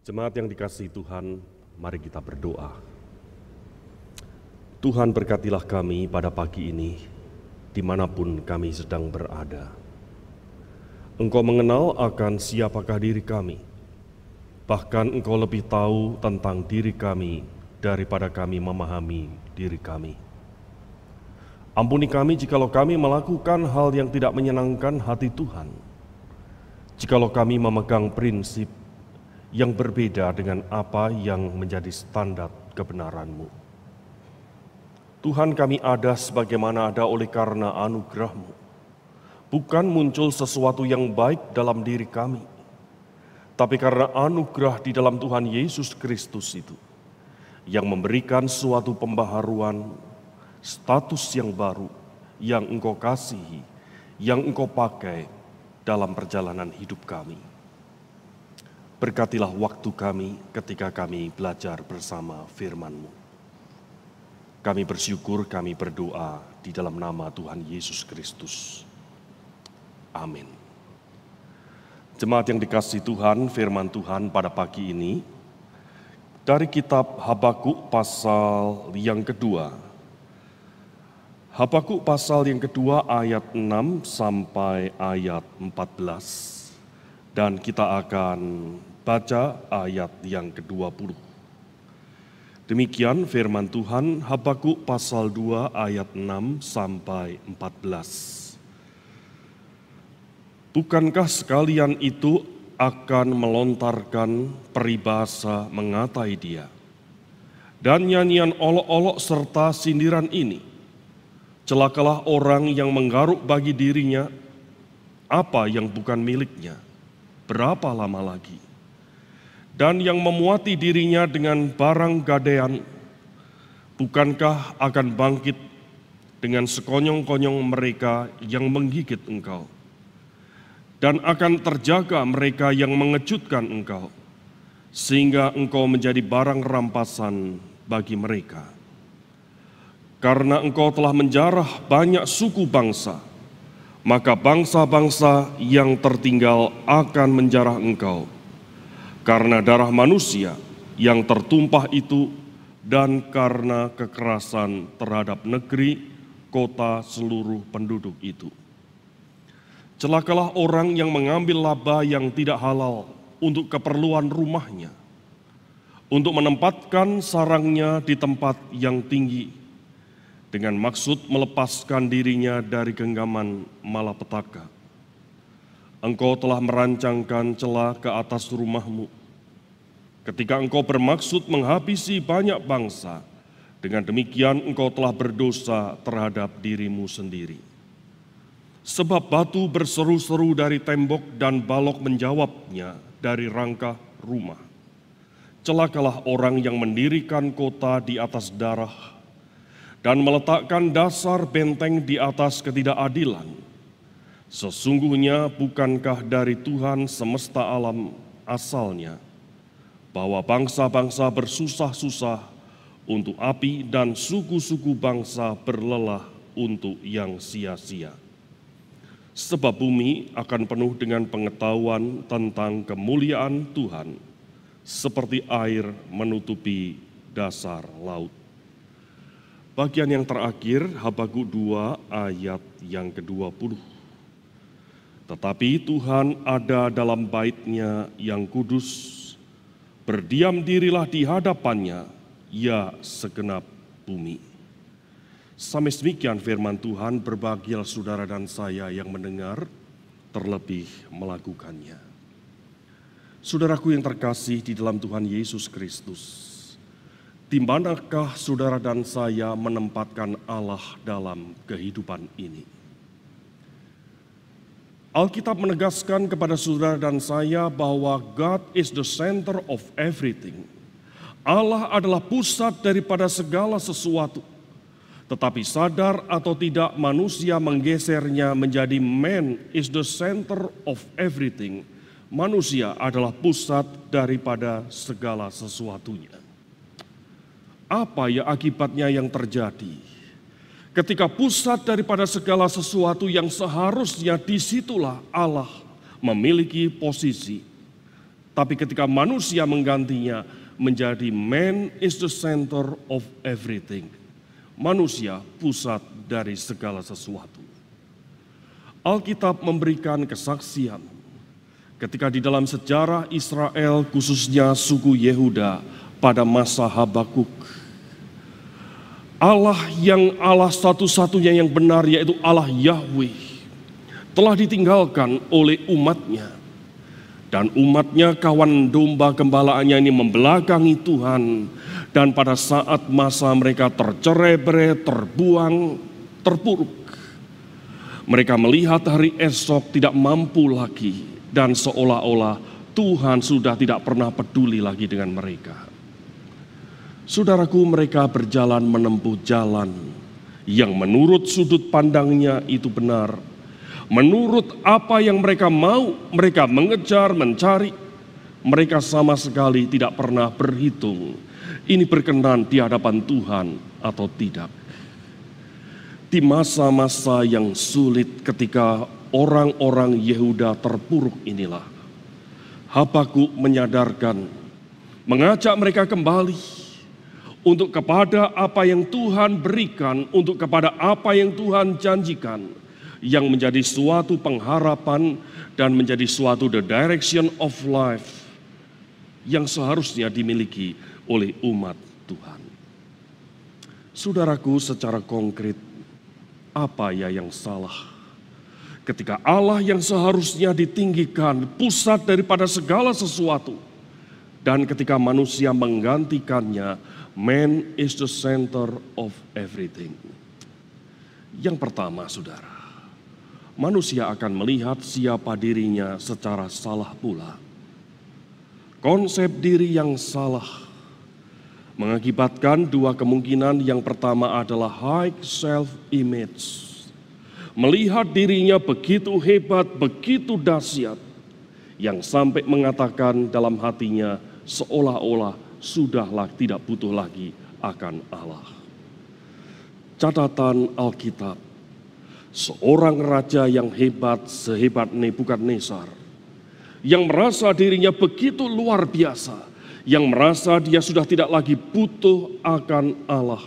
Jemaat yang dikasihi Tuhan, mari kita berdoa. Tuhan berkatilah kami pada pagi ini, dimanapun kami sedang berada. Engkau mengenal akan siapakah diri kami, bahkan Engkau lebih tahu tentang diri kami daripada kami memahami diri kami. Ampuni kami jikalau kami melakukan hal yang tidak menyenangkan hati Tuhan, jikalau kami memegang prinsip yang berbeda dengan apa yang menjadi standar kebenaran-Mu. Tuhan, kami ada sebagaimana ada oleh karena anugerah-Mu. Bukan muncul sesuatu yang baik dalam diri kami, tapi karena anugerah di dalam Tuhan Yesus Kristus itu, yang memberikan suatu pembaharuan, status yang baru, yang Engkau kasihi, yang Engkau pakai dalam perjalanan hidup kami. Berkatilah waktu kami ketika kami belajar bersama firman-Mu. Kami bersyukur, kami berdoa di dalam nama Tuhan Yesus Kristus. Amin. Jemaat yang dikasihi Tuhan, firman Tuhan pada pagi ini dari kitab Habakuk pasal yang kedua. Habakuk pasal yang kedua ayat 6 sampai ayat 14. Dan kita akan baca ayat yang ke-20. Demikian firman Tuhan, Habakuk pasal 2 ayat 6 sampai 14. Bukankah sekalian itu akan melontarkan peribahasa mengatai dia, dan nyanyian olok-olok serta sindiran ini? Celakalah orang yang menggaruk bagi dirinya apa yang bukan miliknya, berapa lama lagi? Dan yang memuati dirinya dengan barang gadaian, bukankah akan bangkit dengan sekonyong-konyong mereka yang menggigit engkau? Dan akan terjaga mereka yang mengejutkan engkau, sehingga engkau menjadi barang rampasan bagi mereka. Karena engkau telah menjarah banyak suku bangsa, maka bangsa-bangsa yang tertinggal akan menjarah engkau. Karena darah manusia yang tertumpah itu dan karena kekerasan terhadap negeri, kota, seluruh penduduk itu. Celakalah orang yang mengambil laba yang tidak halal untuk keperluan rumahnya, untuk menempatkan sarangnya di tempat yang tinggi, dengan maksud melepaskan dirinya dari genggaman malapetaka. Engkau telah merancangkan celah ke atas rumahmu, ketika engkau bermaksud menghabisi banyak bangsa. Dengan demikian engkau telah berdosa terhadap dirimu sendiri. Sebab batu berseru-seru dari tembok dan balok menjawabnya dari rangka rumah. Celakalah orang yang mendirikan kota di atas darah dan meletakkan dasar benteng di atas ketidakadilan. Sesungguhnya bukankah dari Tuhan semesta alam asalnya, bahwa bangsa-bangsa bersusah-susah untuk api dan suku-suku bangsa berlelah untuk yang sia-sia. Sebab bumi akan penuh dengan pengetahuan tentang kemuliaan Tuhan, seperti air menutupi dasar laut. Bagian yang terakhir, Habakuk 2 ayat yang ke-20. Tetapi Tuhan ada dalam bait-Nya yang kudus, berdiam dirilah di hadapannya, ya segenap bumi. Sampai demikian firman Tuhan, berbahagialah saudara dan saya yang mendengar, terlebih melakukannya. Saudaraku yang terkasih di dalam Tuhan Yesus Kristus, di manakah saudara dan saya menempatkan Allah dalam kehidupan ini? Alkitab menegaskan kepada saudara dan saya bahwa God is the center of everything. Allah adalah pusat daripada segala sesuatu. Tetapi sadar atau tidak, manusia menggesernya menjadi man is the center of everything. Manusia adalah pusat daripada segala sesuatunya. Apa ya akibatnya yang terjadi? Ketika pusat daripada segala sesuatu yang seharusnya disitulah Allah memiliki posisi, Tapi ketika manusia menggantinya menjadi man is the center of everything. Manusia pusat dari segala sesuatu. Alkitab memberikan kesaksian ketika di dalam sejarah Israel, khususnya suku Yehuda pada masa Habakuk, Allah satu-satunya yang benar, yaitu Allah Yahweh, telah ditinggalkan oleh umatnya. Dan umatnya, kawan domba gembalaannya ini membelakangi Tuhan. Dan pada saat masa mereka tercerai-berai, terbuang, terpuruk, mereka melihat hari esok tidak mampu lagi. Dan seolah-olah Tuhan sudah tidak pernah peduli lagi dengan mereka. Saudaraku, mereka berjalan menempuh jalan yang menurut sudut pandangnya itu benar. Menurut apa yang mereka mau, mereka mengejar, mencari. Mereka sama sekali tidak pernah berhitung, ini berkenan di hadapan Tuhan atau tidak. Di masa-masa yang sulit ketika orang-orang Yehuda terpuruk inilah, Habakuk menyadarkan, mengajak mereka kembali untuk kepada apa yang Tuhan berikan, untuk kepada apa yang Tuhan janjikan, yang menjadi suatu pengharapan dan menjadi suatu the direction of life yang seharusnya dimiliki oleh umat Tuhan. Saudaraku, secara konkret, apa ya yang salah ketika Allah yang seharusnya ditinggikan, pusat daripada segala sesuatu, dan ketika manusia menggantikannya, man is the center of everything. Yang pertama, saudara, manusia akan melihat siapa dirinya secara salah pula. Konsep diri yang salah mengakibatkan dua kemungkinan. Yang pertama adalah high self-image. Melihat dirinya begitu hebat, begitu dahsyat, yang sampai mengatakan dalam hatinya seolah-olah sudahlah tidak butuh lagi akan Allah. Catatan Alkitab, seorang raja yang hebat sehebat Nebukadnezar, yang merasa dirinya begitu luar biasa, yang merasa dia sudah tidak lagi butuh akan Allah.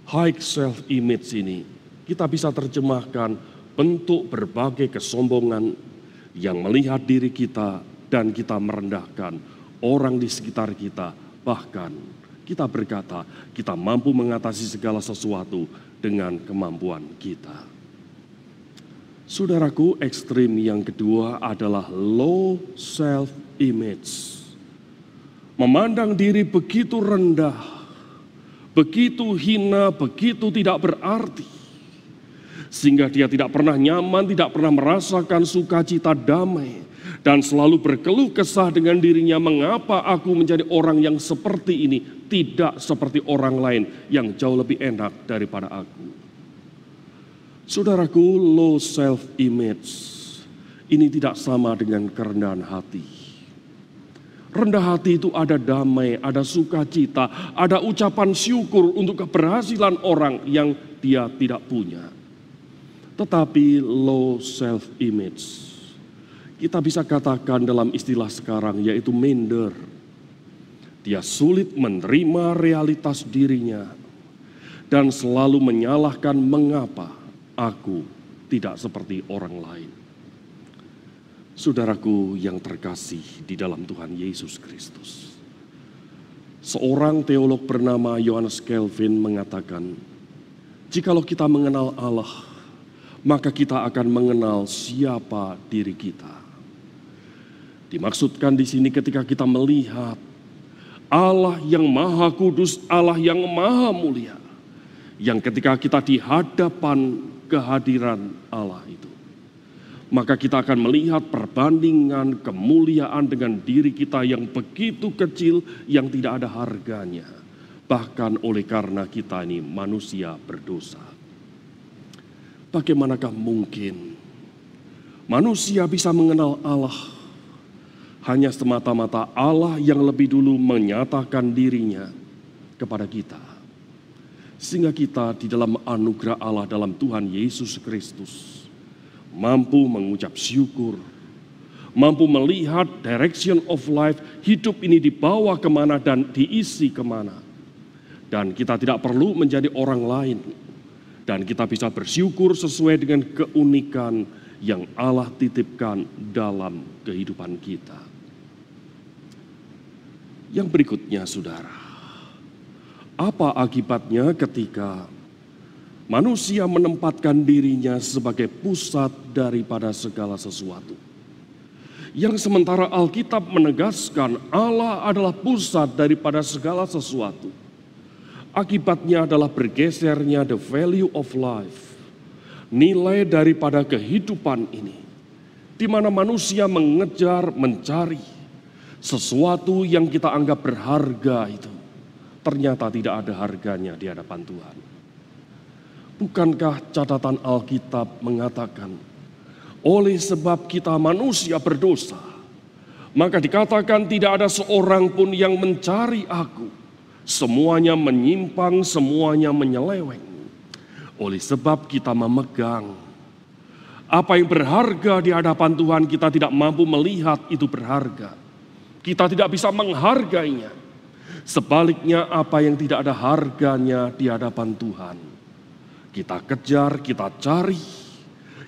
High self-image ini kita bisa terjemahkan bentuk berbagai kesombongan yang melihat diri kita dan kita merendahkan orang di sekitar kita. Bahkan kita berkata kita mampu mengatasi segala sesuatu dengan kemampuan kita. Saudaraku, ekstrim yang kedua adalah low self-image. Memandang diri begitu rendah, begitu hina, begitu tidak berarti. Sehingga dia tidak pernah nyaman, tidak pernah merasakan sukacita damai. Dan selalu berkeluh kesah dengan dirinya, mengapa aku menjadi orang yang seperti ini, tidak seperti orang lain yang jauh lebih enak daripada aku. Saudaraku, low self-image ini tidak sama dengan kerendahan hati. Rendah hati itu ada damai, ada sukacita, ada ucapan syukur untuk keberhasilan orang yang dia tidak punya. Tetapi low self-image, kita bisa katakan dalam istilah sekarang yaitu minder. Dia sulit menerima realitas dirinya dan selalu menyalahkan mengapa aku tidak seperti orang lain. Saudaraku yang terkasih di dalam Tuhan Yesus Kristus, seorang teolog bernama Johannes Calvin mengatakan, jikalau kita mengenal Allah, maka kita akan mengenal siapa diri kita. Dimaksudkan di sini ketika kita melihat Allah yang maha kudus, Allah yang maha mulia, yang ketika kita di hadapan kehadiran Allah itu, maka kita akan melihat perbandingan kemuliaan dengan diri kita yang begitu kecil, yang tidak ada harganya. Bahkan oleh karena kita ini manusia berdosa. Bagaimanakah mungkin manusia bisa mengenal Allah hanya semata-mata Allah yang lebih dulu menyatakan dirinya kepada kita. Sehingga kita di dalam anugerah Allah dalam Tuhan Yesus Kristus mampu mengucap syukur, mampu melihat direction of life, hidup ini dibawa kemana dan diisi kemana. Dan kita tidak perlu menjadi orang lain. Dan kita bisa bersyukur sesuai dengan keunikan yang Allah titipkan dalam kehidupan kita. Yang berikutnya saudara, apa akibatnya ketika manusia menempatkan dirinya sebagai pusat daripada segala sesuatu? Yang sementara Alkitab menegaskan Allah adalah pusat daripada segala sesuatu. Akibatnya adalah bergesernya the value of life, nilai daripada kehidupan ini, di mana manusia mengejar, mencari sesuatu yang kita anggap berharga itu, ternyata tidak ada harganya di hadapan Tuhan. Bukankah catatan Alkitab mengatakan, oleh sebab kita manusia berdosa, maka dikatakan tidak ada seorang pun yang mencari aku. Semuanya menyimpang, semuanya menyeleweng. Oleh sebab kita memegang apa yang berharga di hadapan Tuhan, kita tidak mampu melihat itu berharga. Kita tidak bisa menghargainya. Sebaliknya apa yang tidak ada harganya di hadapan Tuhan, kita kejar, kita cari,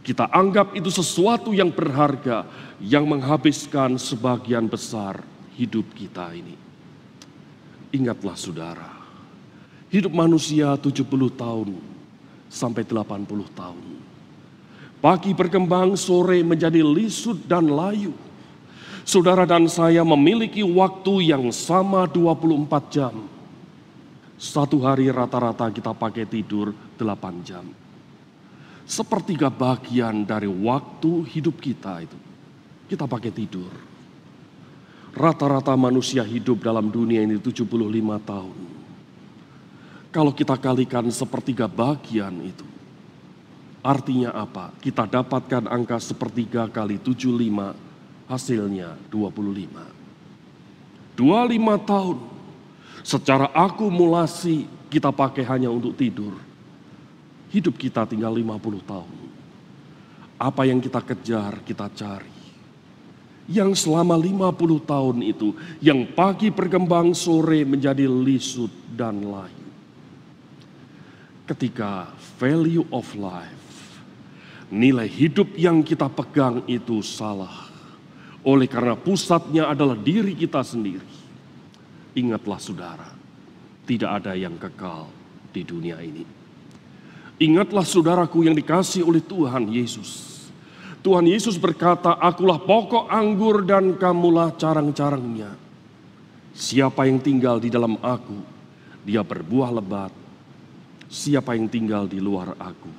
kita anggap itu sesuatu yang berharga, yang menghabiskan sebagian besar hidup kita ini. Ingatlah saudara, hidup manusia 70 tahun sampai 80 tahun. Pagi berkembang, sore menjadi lisut dan layu. Saudara dan saya memiliki waktu yang sama 24 jam. Satu hari rata-rata kita pakai tidur 8 jam. Sepertiga bagian dari waktu hidup kita itu kita pakai tidur. Rata-rata manusia hidup dalam dunia ini 75 tahun. Kalau kita kalikan sepertiga bagian itu, artinya apa? Kita dapatkan angka sepertiga kali 75, hasilnya 25. 25 tahun secara akumulasi kita pakai hanya untuk tidur. Hidup kita tinggal 50 tahun. Apa yang kita kejar, kita cari. Yang selama 50 tahun itu, yang pagi berkembang, sore menjadi lisut dan layu. Ketika value of life, nilai hidup yang kita pegang itu salah. Oleh karena pusatnya adalah diri kita sendiri. Ingatlah saudara, tidak ada yang kekal di dunia ini. Ingatlah saudaraku yang dikasihi oleh Tuhan Yesus. Tuhan Yesus berkata, akulah pokok anggur dan kamulah carang-carangnya. Siapa yang tinggal di dalam aku, dia berbuah lebat. Siapa yang tinggal di luar aku,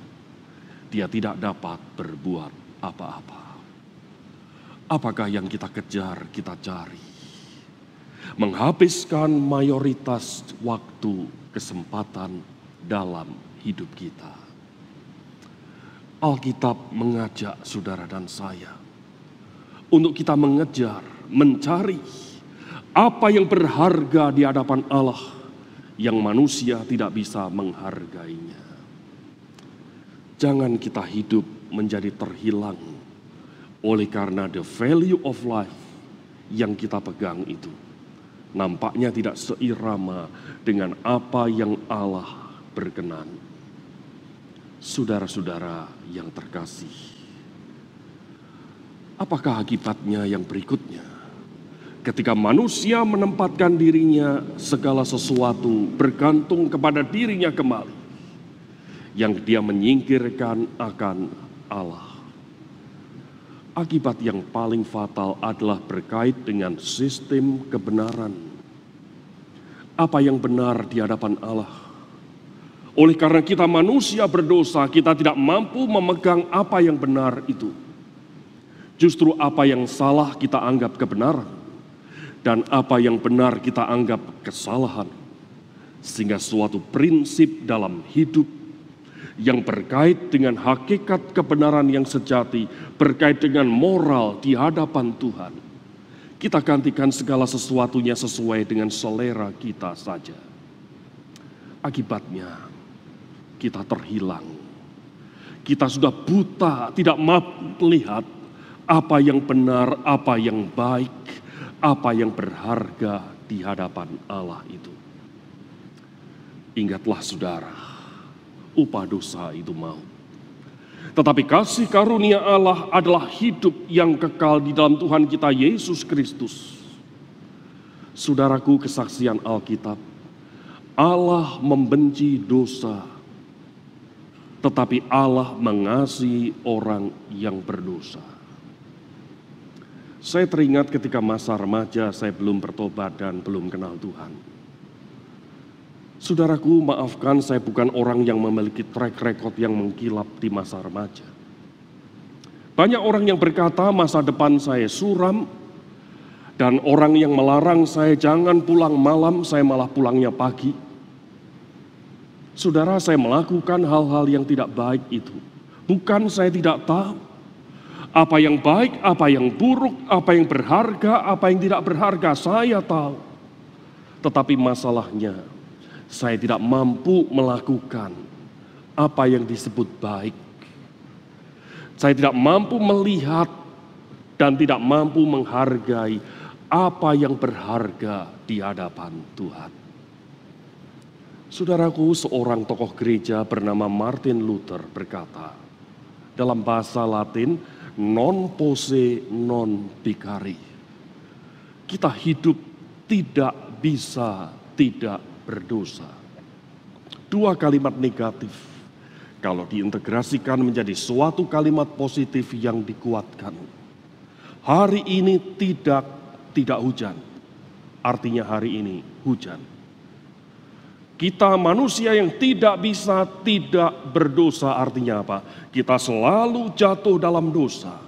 dia tidak dapat berbuat apa-apa. Apakah yang kita kejar, kita cari? Menghabiskan mayoritas waktu, kesempatan dalam hidup kita. Alkitab mengajak saudara dan saya untuk kita mengejar, mencari apa yang berharga di hadapan Allah yang manusia tidak bisa menghargainya. Jangan kita hidup menjadi terhilang oleh karena the value of life yang kita pegang itu nampaknya tidak seirama dengan apa yang Allah berkenan. Saudara-saudara yang terkasih, apakah akibatnya yang berikutnya? Ketika manusia menempatkan dirinya, segala sesuatu bergantung kepada dirinya kembali, yang dia menyingkirkan akan Allah. Akibat yang paling fatal adalah berkait dengan sistem kebenaran. Apa yang benar di hadapan Allah? Oleh karena kita manusia berdosa, kita tidak mampu memegang apa yang benar itu. Justru apa yang salah kita anggap kebenaran. Dan apa yang benar kita anggap kesalahan. Sehingga suatu prinsip dalam hidup yang berkait dengan hakikat kebenaran yang sejati, berkait dengan moral di hadapan Tuhan, kita gantikan segala sesuatunya sesuai dengan selera kita saja. Akibatnya, kita terhilang. Kita sudah buta, tidak mampu melihat apa yang benar, apa yang baik, apa yang berharga di hadapan Allah itu. Ingatlah saudara, upah dosa itu maut. Tetapi kasih karunia Allah adalah hidup yang kekal di dalam Tuhan kita Yesus Kristus. Saudaraku, kesaksian Alkitab, Allah membenci dosa, tetapi Allah mengasihi orang yang berdosa. Saya teringat ketika masa remaja saya belum bertobat dan belum kenal Tuhan. Saudaraku, maafkan, saya bukan orang yang memiliki track record yang mengkilap di masa remaja. Banyak orang yang berkata masa depan saya suram, dan orang yang melarang saya jangan pulang malam, saya malah pulangnya pagi. Saudara, saya melakukan hal-hal yang tidak baik itu. Bukan saya tidak tahu apa yang baik, apa yang buruk, apa yang berharga, apa yang tidak berharga, saya tahu. Tetapi masalahnya, saya tidak mampu melakukan apa yang disebut baik. Saya tidak mampu melihat dan tidak mampu menghargai apa yang berharga di hadapan Tuhan. Saudaraku, seorang tokoh gereja bernama Martin Luther berkata, dalam bahasa Latin, non posse non pecare. Kita hidup tidak bisa tidak berdosa. Dua kalimat negatif, kalau diintegrasikan menjadi suatu kalimat positif yang dikuatkan. Hari ini tidak hujan, artinya hari ini hujan. Kita manusia yang tidak bisa tidak berdosa, artinya apa? Kita selalu jatuh dalam dosa.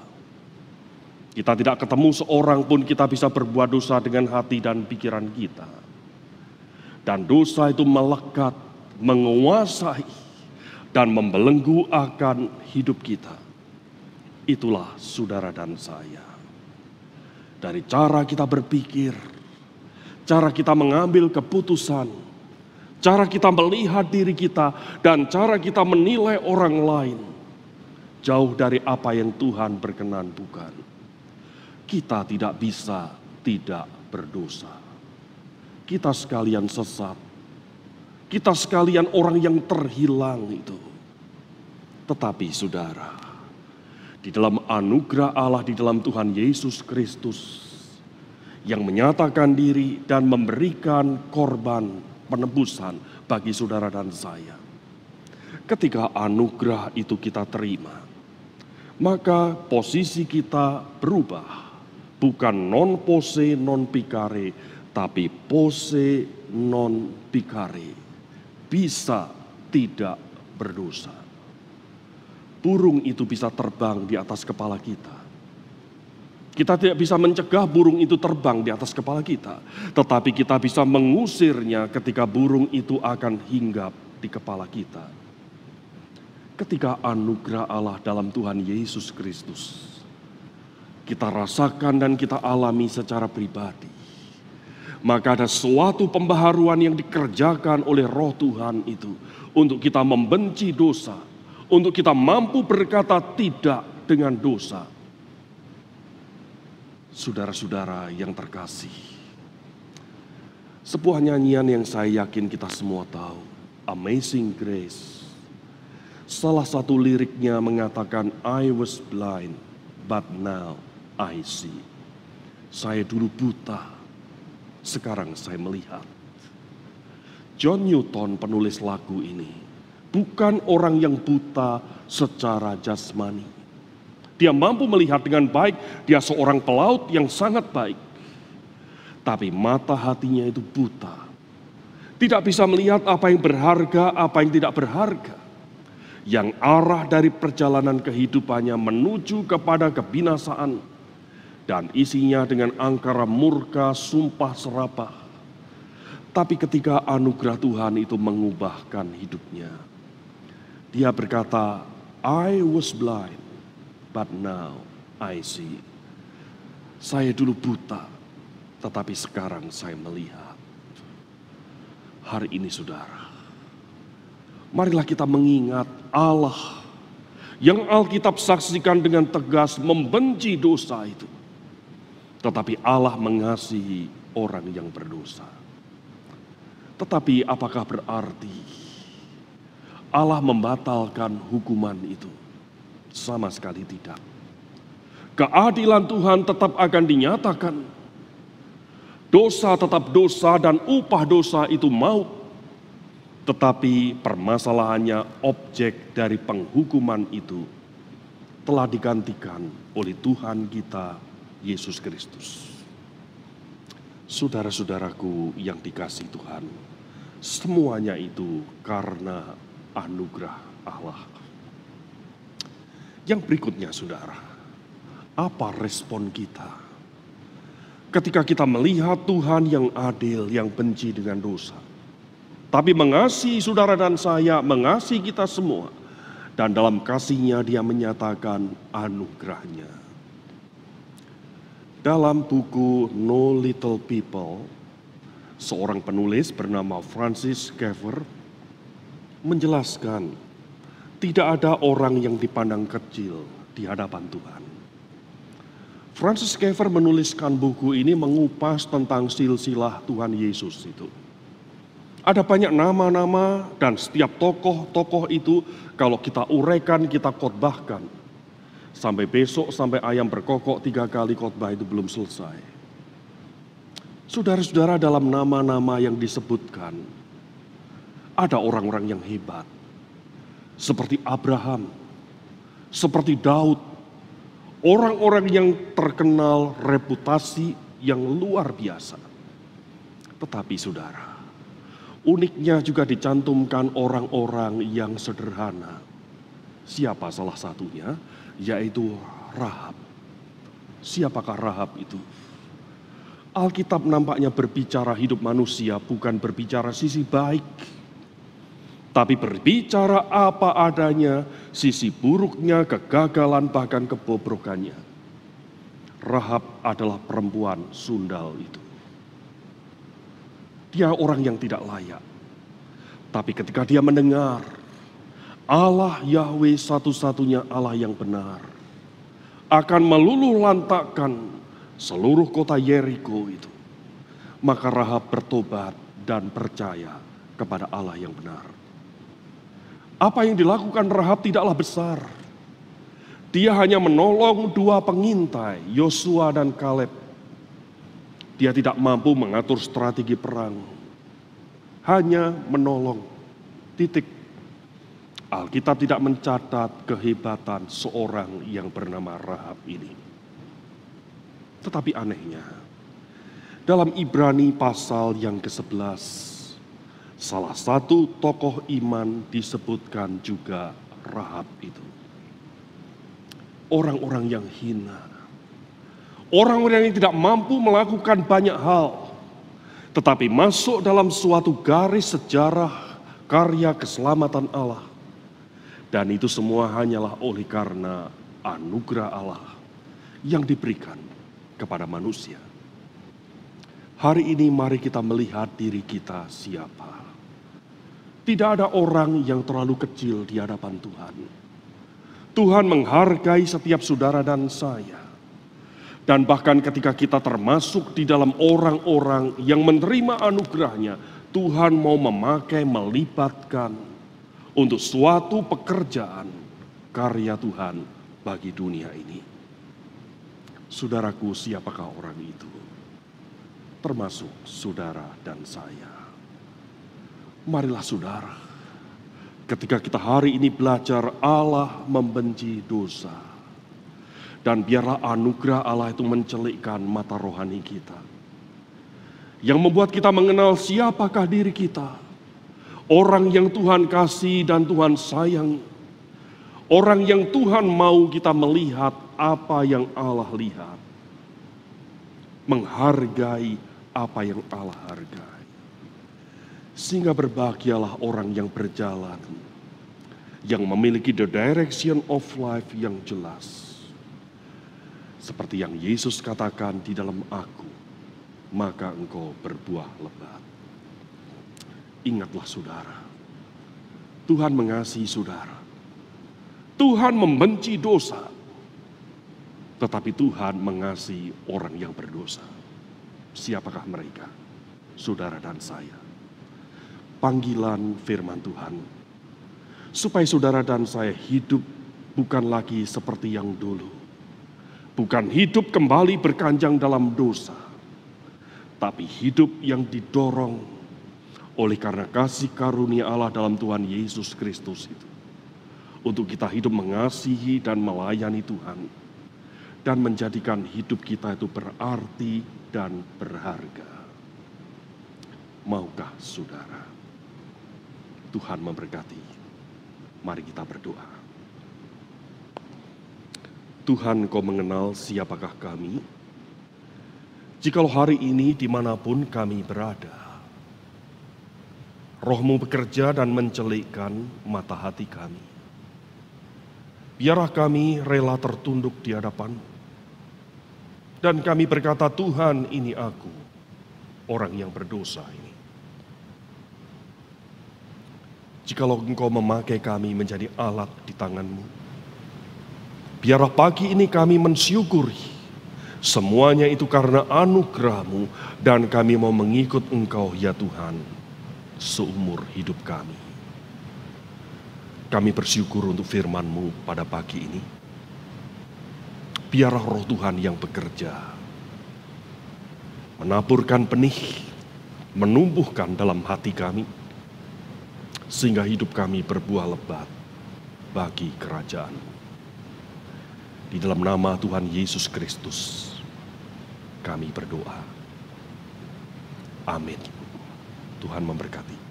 Kita tidak ketemu seorang pun kita bisa berbuat dosa dengan hati dan pikiran kita. Dan dosa itu melekat, menguasai, dan membelenggu akan hidup kita. Itulah saudara dan saya. Dari cara kita berpikir, cara kita mengambil keputusan, cara kita melihat diri kita, dan cara kita menilai orang lain, jauh dari apa yang Tuhan berkenan bukan. Kita tidak bisa tidak berdosa. Kita sekalian sesat. Kita sekalian orang yang terhilang itu. Tetapi saudara, di dalam anugerah Allah, di dalam Tuhan Yesus Kristus, yang menyatakan diri dan memberikan korban penebusan bagi saudara dan saya. Ketika anugerah itu kita terima, maka posisi kita berubah. Bukan non posse non pecare, tapi posse non pecare, bisa tidak berdosa. Burung itu bisa terbang di atas kepala kita. Kita tidak bisa mencegah burung itu terbang di atas kepala kita, tetapi kita bisa mengusirnya ketika burung itu akan hinggap di kepala kita. Ketika anugerah Allah dalam Tuhan Yesus Kristus kita rasakan dan kita alami secara pribadi, maka ada suatu pembaharuan yang dikerjakan oleh Roh Tuhan itu untuk kita membenci dosa, untuk kita mampu berkata tidak dengan dosa. Saudara-saudara yang terkasih, sebuah nyanyian yang saya yakin kita semua tahu, Amazing Grace. Salah satu liriknya mengatakan, I was blind, but now I see. Saya dulu buta, sekarang saya melihat. John Newton, penulis lagu ini, bukan orang yang buta secara jasmani. Dia mampu melihat dengan baik, dia seorang pelaut yang sangat baik. Tapi mata hatinya itu buta. Tidak bisa melihat apa yang berharga, apa yang tidak berharga. Yang arah dari perjalanan kehidupannya menuju kepada kebinasaan. Dan isinya dengan angkara murka, sumpah serapah. Tapi ketika anugerah Tuhan itu mengubahkan hidupnya, dia berkata, I was blind, but now I see. Saya dulu buta, tetapi sekarang saya melihat. Hari ini saudara, marilah kita mengingat Allah yang Alkitab saksikan dengan tegas membenci dosa itu. Tetapi Allah mengasihi orang yang berdosa. Tetapi apakah berarti Allah membatalkan hukuman itu? Sama sekali tidak. Keadilan Tuhan tetap akan dinyatakan. Dosa tetap dosa dan upah dosa itu maut. Tetapi permasalahannya, objek dari penghukuman itu telah digantikan oleh Tuhan kita Yesus Kristus. Saudara-saudaraku yang dikasihi Tuhan, semuanya itu karena anugerah Allah. Yang berikutnya, saudara, apa respon kita ketika kita melihat Tuhan yang adil, yang benci dengan dosa, tapi mengasihi saudara dan saya, mengasihi kita semua, dan dalam kasih-Nya Dia menyatakan anugerah-Nya. Dalam buku No Little People, seorang penulis bernama Francis Schaeffer menjelaskan tidak ada orang yang dipandang kecil di hadapan Tuhan. Francis Schaeffer menuliskan buku ini mengupas tentang silsilah Tuhan Yesus itu. Ada banyak nama-nama dan setiap tokoh-tokoh itu kalau kita uraikan, kita khotbahkan. Sampai besok, sampai ayam berkokok 3 kali khotbah itu belum selesai. Saudara-saudara, dalam nama-nama yang disebutkan, ada orang-orang yang hebat. Seperti Abraham, seperti Daud. Orang-orang yang terkenal reputasi yang luar biasa. Tetapi saudara, uniknya juga dicantumkan orang-orang yang sederhana. Siapa salah satunya? Yaitu Rahab. Siapakah Rahab itu? Alkitab nampaknya berbicara hidup manusia, bukan berbicara sisi baik, tapi berbicara apa adanya, sisi buruknya, kegagalan, bahkan kebobrokannya. Rahab adalah perempuan sundal itu. Dia orang yang tidak layak. Tapi ketika dia mendengar Allah Yahweh satu-satunya Allah yang benar akan meluluhlantakkan seluruh kota Yeriko itu, maka Rahab bertobat dan percaya kepada Allah yang benar. Apa yang dilakukan Rahab tidaklah besar. Dia hanya menolong 2 pengintai, Yosua dan Kaleb. Dia tidak mampu mengatur strategi perang. Hanya menolong. Titik. Alkitab tidak mencatat kehebatan seorang yang bernama Rahab ini. Tetapi anehnya, dalam Ibrani pasal yang ke-11, salah satu tokoh iman disebutkan juga Rahab itu. Orang-orang yang hina. Orang-orang yang tidak mampu melakukan banyak hal. Tetapi masuk dalam suatu garis sejarah karya keselamatan Allah. Dan itu semua hanyalah oleh karena anugerah Allah yang diberikan kepada manusia. Hari ini mari kita melihat diri kita siapa. Tidak ada orang yang terlalu kecil di hadapan Tuhan. Tuhan menghargai setiap saudara dan saya. Dan bahkan ketika kita termasuk di dalam orang-orang yang menerima anugerahnya, Tuhan mau memakai, melibatkan untuk suatu pekerjaan karya Tuhan bagi dunia ini. Saudaraku, siapakah orang itu? Termasuk saudara dan saya. Marilah saudara, ketika kita hari ini belajar Allah membenci dosa, dan biarlah anugerah Allah itu mencelikkan mata rohani kita, yang membuat kita mengenal siapakah diri kita. Orang yang Tuhan kasih dan Tuhan sayang. Orang yang Tuhan mau kita melihat apa yang Allah lihat. Menghargai apa yang Allah hargai. Sehingga berbahagialah orang yang berjalan. Yang memiliki the direction of life yang jelas. Seperti yang Yesus katakan di dalam aku, maka engkau berbuah lebat. Ingatlah saudara, Tuhan mengasihi saudara. Tuhan membenci dosa, tetapi Tuhan mengasihi orang yang berdosa. Siapakah mereka? Saudara dan saya. Panggilan firman Tuhan, supaya saudara dan saya hidup bukan lagi seperti yang dulu. Bukan hidup kembali berkanjang dalam dosa, tapi hidup yang didorong oleh karena kasih karunia Allah dalam Tuhan Yesus Kristus itu. Untuk kita hidup mengasihi dan melayani Tuhan, dan menjadikan hidup kita itu berarti dan berharga. Maukah saudara? Tuhan memberkati. Mari kita berdoa. Tuhan, Kau mengenal siapakah kami. Jikalau hari ini dimanapun kami berada, Roh-Mu bekerja dan mencelikkan mata hati kami. Biarlah kami rela tertunduk di hadapan-Mu. Dan kami berkata, Tuhan, ini aku, orang yang berdosa ini. Jikalau Engkau memakai kami menjadi alat di tangan-Mu, biarlah pagi ini kami mensyukuri semuanya itu karena anugerah-Mu, dan kami mau mengikut Engkau ya Tuhan seumur hidup kami. Kami bersyukur untuk firman-Mu pada pagi ini. Biarlah Roh Tuhan yang bekerja, menaburkan benih, menumbuhkan dalam hati kami, sehingga hidup kami berbuah lebat bagi kerajaan-Mu. Di dalam nama Tuhan Yesus Kristus, kami berdoa. Amin. Tuhan memberkati.